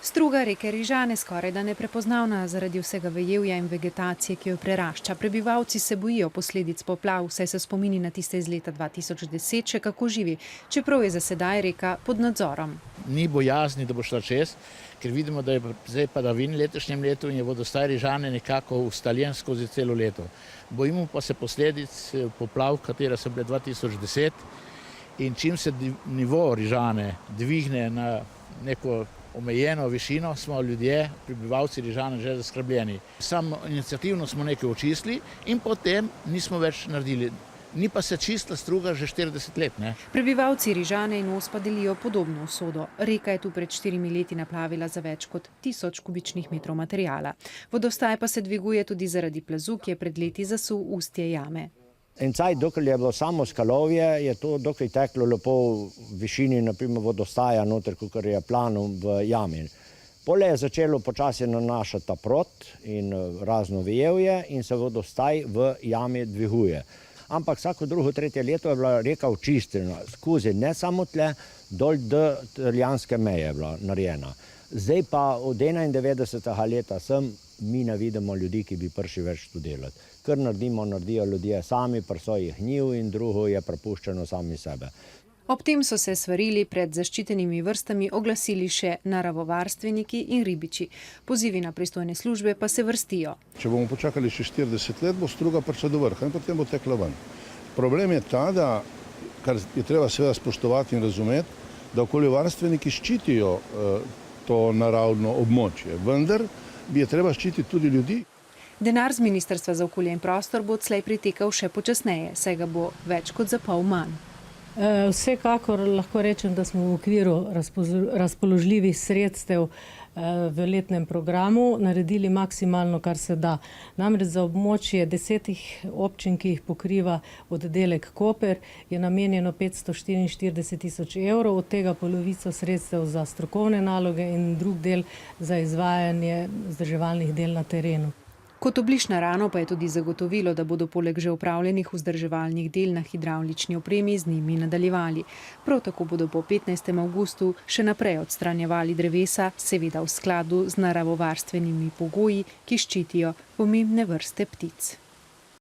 Struga reke Rižane skoraj da neprepoznavna zaradi vsega vejevja in vegetacije, ki jo prerašča. Prebivalci se bojijo posledic poplav, saj se spomini na tiste iz leta 2010 še kako živi, čeprav je za sedaj reka pod nadzorom. Ni bojazni, da bo šla čez, ker vidimo, da je zdaj padavin letošnjem letu in je vodostaj Rižane nekako ustaljen skozi celo leto. Bojimo pa se posledic poplav, katera so bile 2010, in čim se nivo Rižane dvigne na neko omejeno višino, smo ljudje, prebivalci Rižane, že zaskrbljeni. Samo iniciativno smo nekaj očistili in potem nismo več naredili. Ni pa se čistila struga že 40 let. Prebivalci Rižane in Ospa delijo podobno usodo. Reka je tu pred 4 leti naplavila za več kot 1000 kubičnih metrov materijala. Vodostaj pa se dviguje tudi zaradi plazu, ki je pred leti zasul ustje jame. In cajt, dokler je bilo samo skalovje, je to dokler teklo lepo v višini, naprimer vodostaja noter, kakor je plano v jami. Pole je začelo počasi nanašati ta prot in razno vejevje in se vodostaj v jami dviguje. Ampak vsako drugo, tretje leto je bila reka očiščena, skozi ne samo tle, dol do italijanske meje je bila narejena. Zdaj pa od 91. leta mi ne vidimo ljudi, ki bi prišli več tu delati. Kar naredijo ljudje sami, pri svojih njiv in drugo je prepuščeno sami sebe. Ob tem so se svarili pred zaščitenimi vrstami oglasili še naravovarstveniki in ribiči. Pozivi na pristojne službe pa se vrstijo. Če bomo počakali še 40 let, bo struga prišla do vrha in potem bo tekla ven. Problem je ta, da, kar je treba seveda spoštovati in razumeti, da okoljevarstveniki ščitijo to naravno območje, vendar bi je treba ščititi tudi ljudi. Denar z Ministrstva za okolje in prostor bo odslej pritekal še počasneje, saj ga bo več kot za pol manj. Vsekakor lahko rečem, da smo v okviru razpoložljivih sredstev v letnem programu naredili maksimalno, kar se da. Namreč za območje 10 občin, ki jih pokriva oddelek Koper, je namenjeno 544 tisoč evrov, od tega polovico sredstev za strokovne naloge in drug del za izvajanje vzdrževalnih del na terenu. Kot obliž na rano pa je tudi zagotovilo, da bodo poleg že opravljenih vzdrževalnih del na hidravlični opremi z njimi nadaljevali. Prav tako bodo po 15. avgustu še naprej odstranjevali drevesa, seveda v skladu z naravovarstvenimi pogoji, ki ščitijo pomembne vrste ptic.